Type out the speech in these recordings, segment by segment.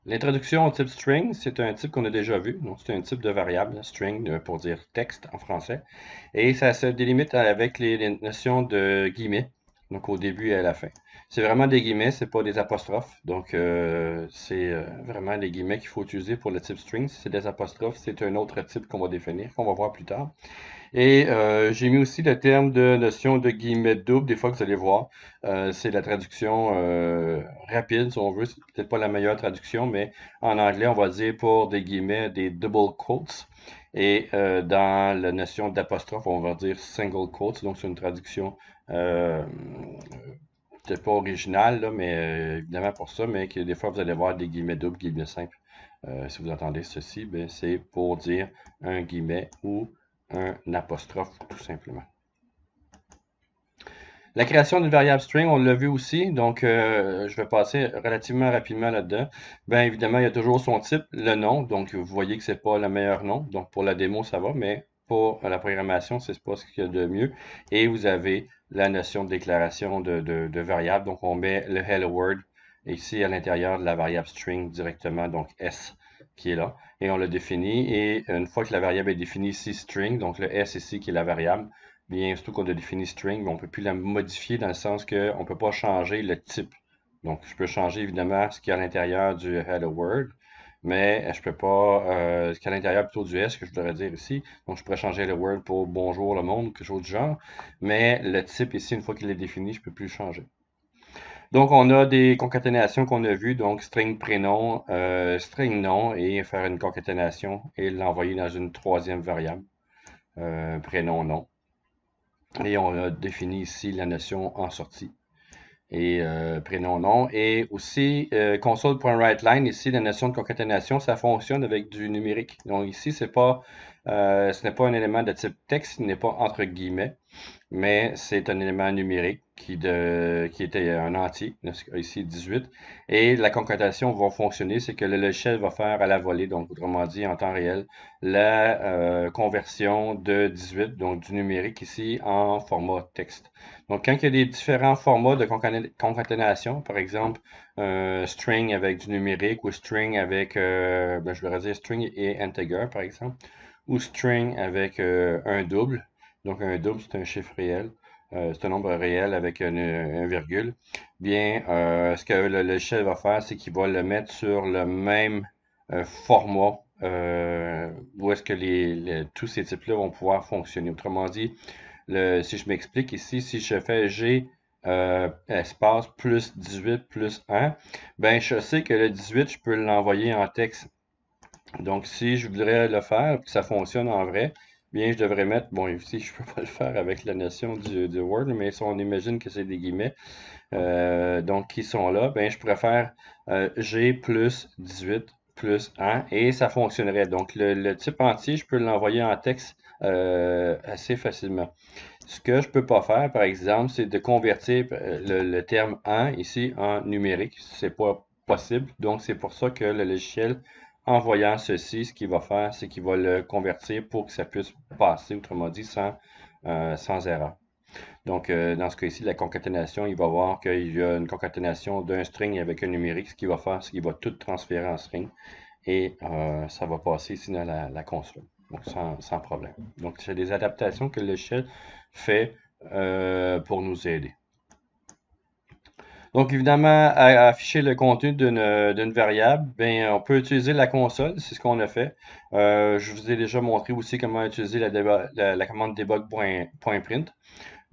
L'introduction au type string, c'est un type qu'on a déjà vu. Donc, c'est un type de variable, string, pour dire texte en français. Et ça se délimite avec les notions de guillemets, donc au début et à la fin. C'est vraiment des guillemets, c'est pas des apostrophes. Donc, c'est vraiment les guillemets qu'il faut utiliser pour le type string. Si c'est des apostrophes, c'est un autre type qu'on va définir, qu'on va voir plus tard. Et j'ai mis aussi le terme de notion de guillemets doubles. Des fois, vous allez voir, c'est la traduction rapide, si on veut. C'est peut-être pas la meilleure traduction, mais en anglais, on va dire pour des guillemets des double quotes. Et dans la notion d'apostrophe, on va dire single quotes. Donc, c'est une traduction euh, peut-être pas originale, là, mais évidemment pour ça, mais que des fois, vous allez voir des guillemets doubles, guillemets simples. Si vous entendez ceci, ben, c'est pour dire un guillemet ou un apostrophe, tout simplement. La création d'une variable string, on l'a vu aussi, donc je vais passer relativement rapidement là-dedans. Bien évidemment, il y a toujours son type, le nom, donc vous voyez que c'est pas le meilleur nom, donc pour la démo ça va, mais pour la programmation, c'est pas ce qu'il y a de mieux. Et vous avez la notion de déclaration de variable, donc on met le hello world ici à l'intérieur de la variable string directement, donc S qui est là, et on le définit, et une fois que la variable est définie ici string, donc le S ici qui est la variable, bien, surtout qu'on a défini string, mais on ne peut plus la modifier dans le sens qu'on ne peut pas changer le type. Donc, je peux changer évidemment ce qu'il y a à l'intérieur du hello world, mais je ne peux pas, ce qu'il y a à l'intérieur plutôt du S que je voudrais dire ici. Donc, je pourrais changer hello world pour bonjour le monde, quelque chose du genre. Mais le type ici, une fois qu'il est défini, je ne peux plus le changer. Donc, on a des concaténations qu'on a vues, donc string prénom, string nom, et faire une concaténation et l'envoyer dans une troisième variable, prénom nom. Et on a défini ici la notion en sortie et prénom nom. Et aussi, console.writeLine, ici, la notion de concaténation, ça fonctionne avec du numérique. Donc ici, ce n'est pas un élément de type texte, ce n'est pas entre guillemets, mais c'est un élément numérique qui était un entier, ici 18. Et la concaténation va fonctionner, c'est que le logiciel va faire à la volée, donc autrement dit en temps réel, la conversion de 18, donc du numérique ici, en format texte. Donc quand il y a des différents formats de concaténation, par exemple string avec du numérique ou string avec, je voudrais dire string et integer par exemple, ou string avec un double. Donc, un double, c'est un chiffre réel. C'est un nombre réel avec un virgule. Bien, ce que le logiciel va faire, c'est qu'il va le mettre sur le même format où est-ce que tous ces types-là vont pouvoir fonctionner. Autrement dit, si je m'explique ici, si je fais G espace plus 18 plus 1, ben je sais que le 18, je peux l'envoyer en texte. Donc, si je voudrais le faire, que ça fonctionne en vrai, bien, je devrais mettre, bon, ici, je ne peux pas le faire avec la notion du Word, mais si on imagine que c'est des guillemets, donc qui sont là, bien, je pourrais faire G plus 18 plus 1 et ça fonctionnerait. Donc, le type entier, je peux l'envoyer en texte assez facilement. Ce que je peux pas faire, par exemple, c'est de convertir le terme 1 ici en numérique. C'est pas possible. Donc, c'est pour ça que le logiciel, en voyant ceci, ce qu'il va faire, c'est qu'il va le convertir pour que ça puisse passer, autrement dit, sans erreur. Donc, dans ce cas-ci, la concaténation, il va voir qu'il y a une concaténation d'un string avec un numérique. Ce qu'il va faire, c'est qu'il va tout transférer en string et ça va passer ici dans la console. Donc, sans problème. Donc, c'est des adaptations que le logiciel fait pour nous aider. Donc, évidemment, à afficher le contenu d'une variable, ben, on peut utiliser la console, c'est ce qu'on a fait. Je vous ai déjà montré aussi comment utiliser la commande debug.print.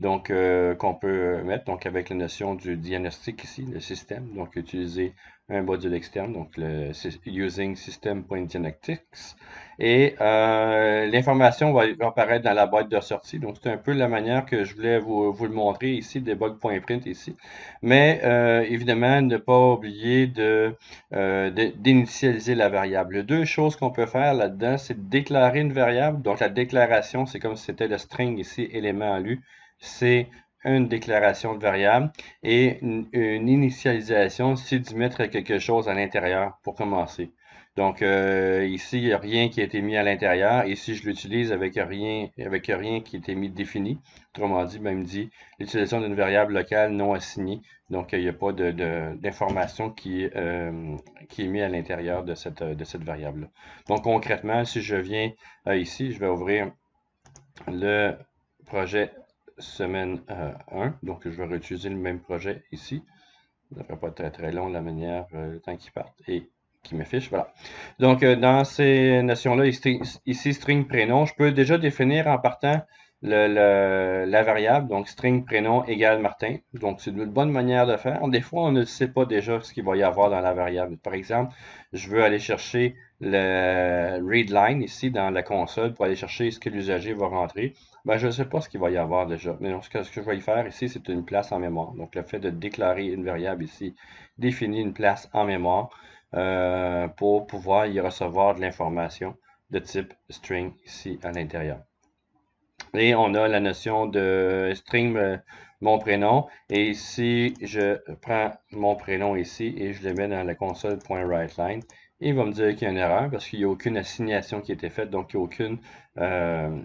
Donc, qu'on peut mettre donc avec la notion du diagnostic ici, le système. Donc, utiliser un module externe, donc le using system.diagnostics. Et l'information va apparaître dans la boîte de sortie. Donc, c'est un peu la manière que je voulais vous le montrer ici, debug.print ici. Mais évidemment, ne pas oublier d'initialiser la variable. Deux choses qu'on peut faire là-dedans, c'est déclarer une variable. Donc, la déclaration, c'est comme si c'était le string ici, élément lu, c'est une déclaration de variable et une initialisation, c'est d'y mettre quelque chose à l'intérieur pour commencer. Donc ici, il n'y a rien qui a été mis à l'intérieur. Ici, je l'utilise avec rien qui a été mis défini. Autrement dit, ben, il me dit l'utilisation d'une variable locale non assignée. Donc, il n'y a pas d'information qui est mise à l'intérieur de cette variable-là. Donc, concrètement, si je viens ici, je vais ouvrir le projet semaine 1. Donc, je vais réutiliser le même projet ici. Ça ne devrait pas être très très long la manière, le temps qui part et qui m'affiche. Voilà. Donc, dans ces notions-là, ici, string prénom, je peux déjà définir en partant la variable, donc string prénom égale Martin. Donc, c'est une bonne manière de faire. Des fois, on ne sait pas déjà ce qu'il va y avoir dans la variable. Par exemple, je veux aller chercher le readline ici dans la console pour aller chercher ce que l'usager va rentrer. Ben, je ne sais pas ce qu'il va y avoir déjà. Mais donc, ce que je vais y faire ici, c'est une place en mémoire. Donc, le fait de déclarer une variable ici définit une place en mémoire pour pouvoir y recevoir de l'information de type string ici à l'intérieur. Et on a la notion de string mon prénom. Et ici, je prends mon prénom ici et je le mets dans la console.writeLine. Et il va me dire qu'il y a une erreur parce qu'il n'y a aucune assignation qui a été faite, donc il n'y a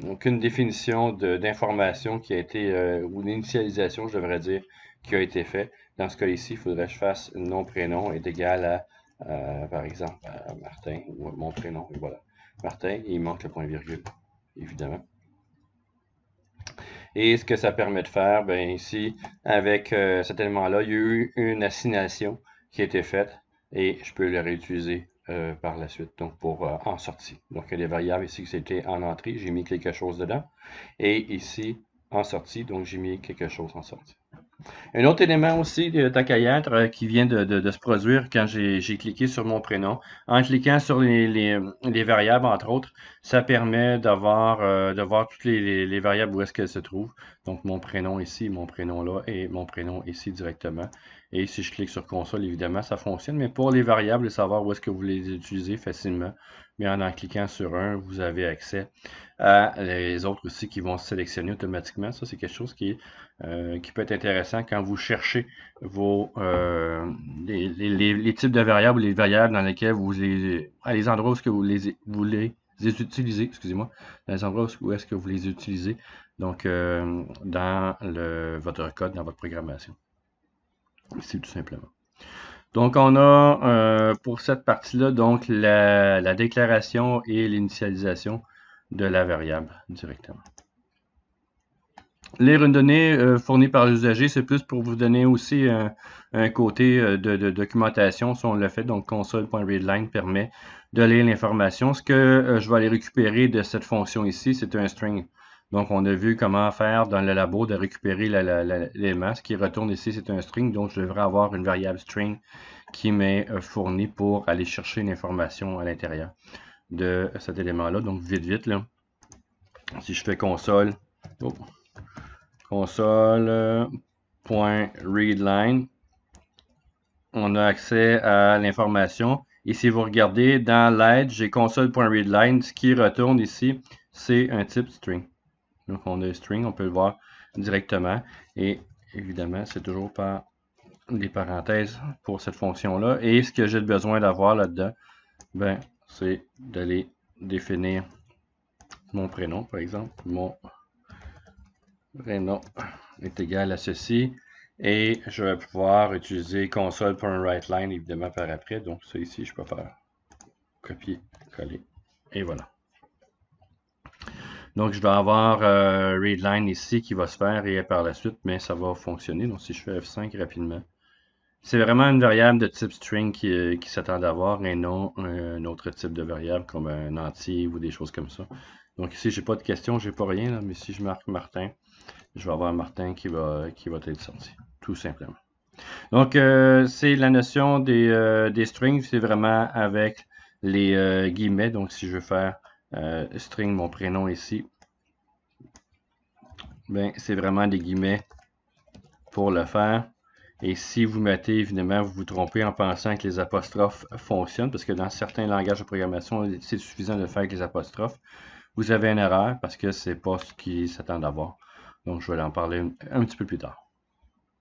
aucune définition d'information qui a été, ou d'initialisation, je devrais dire, qui a été faite. Dans ce cas ici, il faudrait que je fasse nom prénom est égal à, par exemple, à Martin, ou mon prénom, et voilà. Martin, et il manque le point virgule, évidemment. Et ce que ça permet de faire, ben ici, avec cet élément-là, il y a eu une assignation qui a été faite et je peux le réutiliser par la suite, donc pour en sortie. Donc, il y a des variables ici que c'était en entrée, j'ai mis quelque chose dedans. Et ici, en sortie, donc j'ai mis quelque chose en sortie. Un autre élément aussi de ta cahier qui vient de se produire quand j'ai cliqué sur mon prénom. En cliquant sur les variables, entre autres, ça permet de voir toutes les variables où est-ce qu'elles se trouvent. Donc, mon prénom ici, mon prénom là et mon prénom ici directement. Et si je clique sur console, évidemment, ça fonctionne. Mais pour les variables, savoir où est-ce que vous les utilisez facilement, mais en cliquant sur un, vous avez accès à les autres aussi qui vont se sélectionner automatiquement. Ça, c'est quelque chose qui peut être intéressant quand vous cherchez les types de variables ou les variables dans lesquelles les endroits où est-ce que vous les utilisez, excusez-moi, dans les endroits où est-ce que vous les utilisez, donc dans votre code, dans votre programmation. Ici, tout simplement. Donc, on a pour cette partie-là, donc la déclaration et l'initialisation de la variable directement. Lire une donnée fournie par l'usager, c'est plus pour vous donner aussi un côté de documentation, si on le fait. Donc, console.readline permet de lire l'information. Ce que je vais aller récupérer de cette fonction ici, c'est un string. Donc, on a vu comment faire dans le labo de récupérer l'élément. Ce qui retourne ici, c'est un string. Donc, je devrais avoir une variable string qui m'est fournie pour aller chercher l'information à l'intérieur de cet élément-là. Donc, vite, là. Si je fais console, console.readline, on a accès à l'information. Et si vous regardez dans l'aide, j'ai console.readline. Ce qui retourne ici, c'est un type string. Donc, on a un string, on peut le voir directement. Et évidemment, c'est toujours par des parenthèses pour cette fonction-là. Et ce que j'ai besoin d'avoir là-dedans, ben, c'est d'aller définir mon prénom, par exemple. Mon prénom est égal à ceci. Et je vais pouvoir utiliser console.writeLine, évidemment, par après. Donc, ça ici, je peux faire copier, coller. Et voilà. Donc, je vais avoir readline ici qui va se faire et par la suite, mais ça va fonctionner. Donc, si je fais F5 rapidement, c'est vraiment une variable de type string qui s'attend d'avoir et non un autre type de variable comme un entier ou des choses comme ça. Donc ici, j'ai pas de questions, j'ai pas rien, là, mais si je marque Martin, je vais avoir Martin qui va être sorti, tout simplement. Donc, c'est la notion des strings, c'est vraiment avec les guillemets. Donc, si je veux faire string mon prénom ici, ben, c'est vraiment des guillemets pour le faire. Et si vous mettez, évidemment, vous vous trompez en pensant que les apostrophes fonctionnent, parce que dans certains langages de programmation, c'est suffisant de faire avec les apostrophes, vous avez une erreur parce que c'est pas ce qui s'attend d'avoir. Donc, je vais en parler un petit peu plus tard.